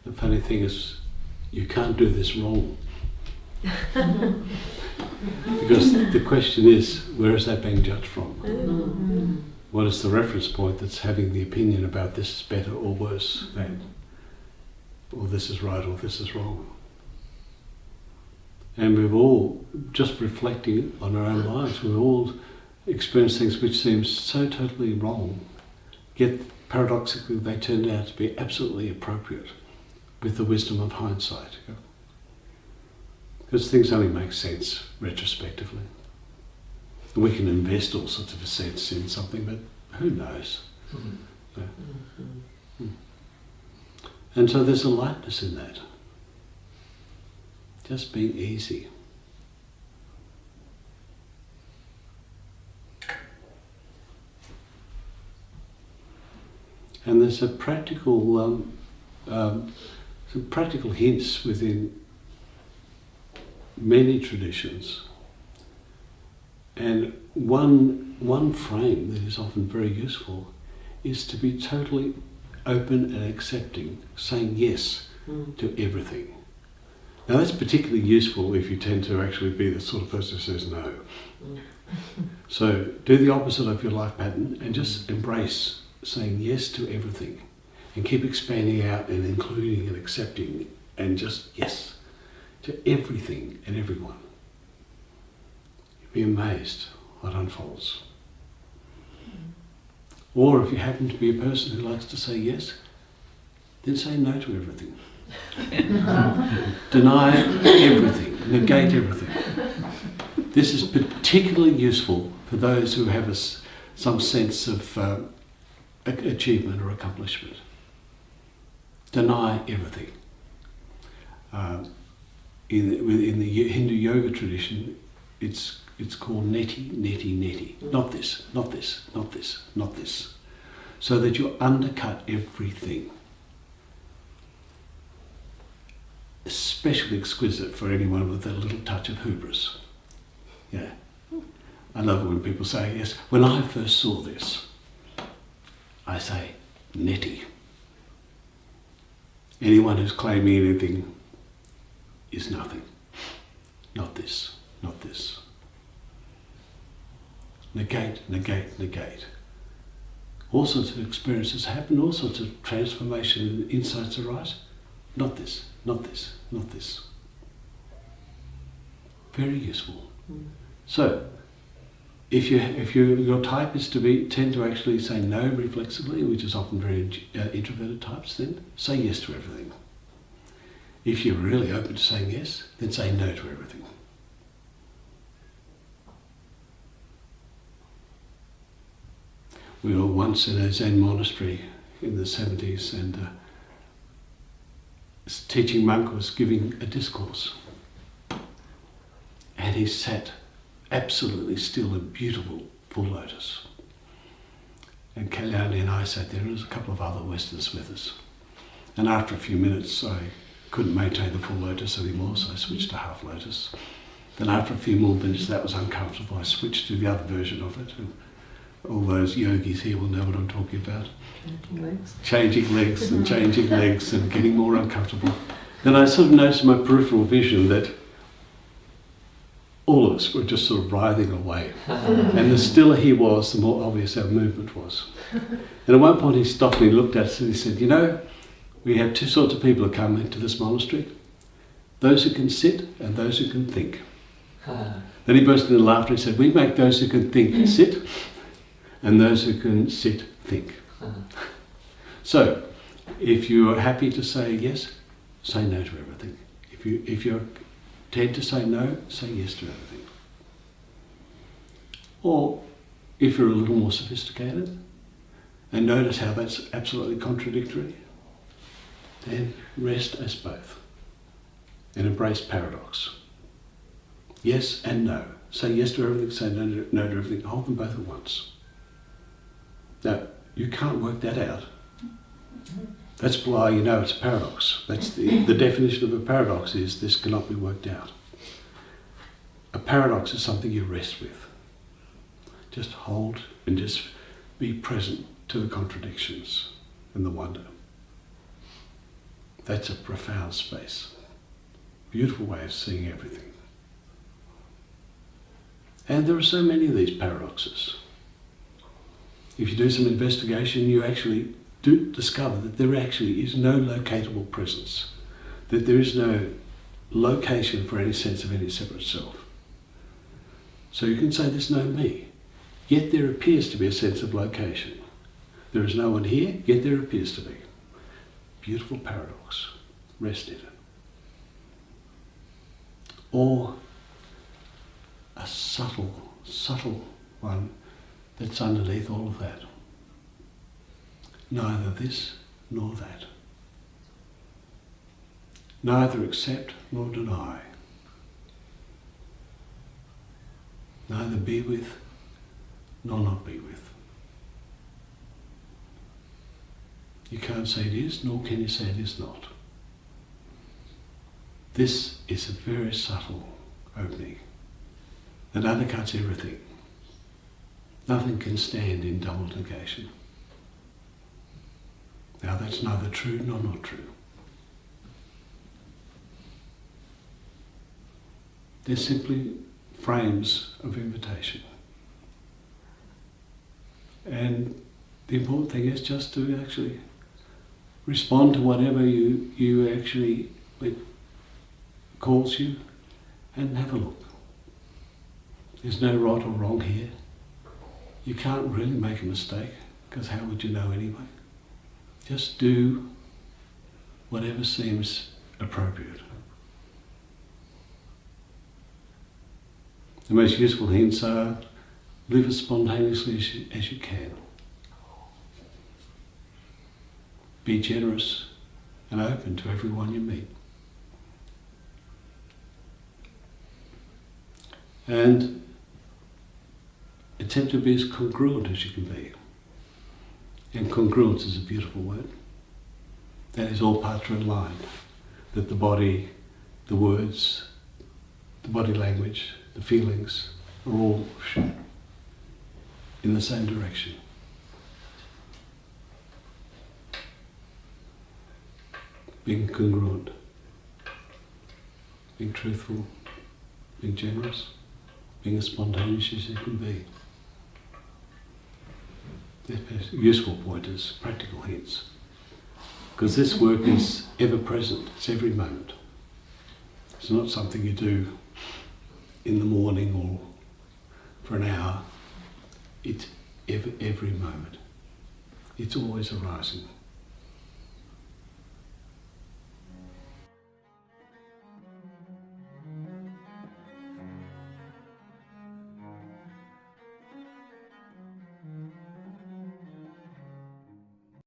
The funny thing is, you can't do this wrong. Because the question is, where is that being judged from? What is the reference point that's having the opinion about this is better or worse than, or this is right or this is wrong? And we've all, just reflecting on our own lives, we've all experienced things which seem so totally wrong, yet paradoxically they turned out to be absolutely appropriate with the wisdom of hindsight. Because things only make sense retrospectively. We can invest all sorts of sense in something, but who knows? And so there's a lightness in that. Just being easy. And there's a practical, some practical hints within many traditions. And one frame that is often very useful is to be totally open and accepting, saying yes to everything. Now that's particularly useful if you tend to actually be the sort of person who says no. So do the opposite of your life pattern and just embrace saying yes to everything and keep expanding out and including and accepting and just yes to everything and everyone. You'll be amazed what unfolds. Or if you happen to be a person who likes to say yes, then say no to everything. Deny everything, negate everything. This is particularly useful for those who have some sense of achievement or accomplishment. Deny everything. In the Hindu yoga tradition, it's called neti, neti, neti. Not this, not this, not this, not this. So that you undercut everything. Especially exquisite for anyone with a little touch of hubris. Yeah. I love it when people say, yes, when I first saw this, I say, neti. Anyone who's claiming anything is nothing. Not this, not this. Negate, negate, negate. All sorts of experiences happen, all sorts of transformation and insights arise. Not this, not this, not this. Very useful. So, if your type is to tend to actually say no reflexively, which is often very introverted types, then say yes to everything. If you're really open to saying yes, then say no to everything. We were once in a Zen monastery in the 70s, and this teaching monk was giving a discourse, and he sat absolutely still in beautiful full lotus. And Kalyani and I sat there, and there was a couple of other Westerners with us. And after a few minutes, I couldn't maintain the full lotus anymore, so I switched to half lotus. Then after a few more minutes, that was uncomfortable. I switched to the other version of it. And all those yogis here will know what I'm talking about. Changing legs and changing legs and getting more uncomfortable. Then I sort of noticed in my peripheral vision that all of us were just sort of writhing away. And the stiller he was, the more obvious our movement was. And at one point he stopped me, looked at us and he said, you know, we have two sorts of people who come into this monastery. Those who can sit and those who can think. Then he burst into laughter. He said, we make those who can think sit and those who can sit think. So, if you are happy to say yes, say no to everything. If you tend to say no, say yes to everything. Or, if you're a little more sophisticated, and notice how that's absolutely contradictory, then rest as both. And embrace paradox. Yes and no. Say yes to everything, say no to everything. Hold them both at once. Now, you can't work that out. That's why you know it's a paradox. That's the definition of a paradox is this cannot be worked out. A paradox is something you rest with. Just hold and just be present to the contradictions and the wonder. That's a profound space. Beautiful way of seeing everything. And there are so many of these paradoxes. If you do some investigation, you actually do discover that there actually is no locatable presence, that there is no location for any sense of any separate self. So you can say there's no me, yet there appears to be a sense of location. There is no one here, yet there appears to be. Beautiful paradox. Rest in it. Or a subtle one that's underneath all of that. Neither this nor that. Neither accept nor deny. Neither be with nor not be with. You can't say it is, nor can you say it is not. This is a very subtle opening that undercuts everything. Nothing can stand in double negation. Now that's neither true nor not true. They're simply frames of invitation. And the important thing is just to actually respond to whatever you actually, it calls you, and have a look. There's no right or wrong here. You can't really make a mistake, because how would you know anyway? Just do whatever seems appropriate. The most useful hints are live as spontaneously as you can. Be generous and open to everyone you meet. And attempt to be as congruent as you can be. And congruence is a beautiful word. That is, all parts are aligned. That the body, the words, the body language, the feelings are all in the same direction. Being congruent, being truthful, being generous, being as spontaneous as you can be. They're useful pointers, practical hints. Because this work is ever present, it's every moment. It's not something you do in the morning or for an hour. It's every moment. It's always arising.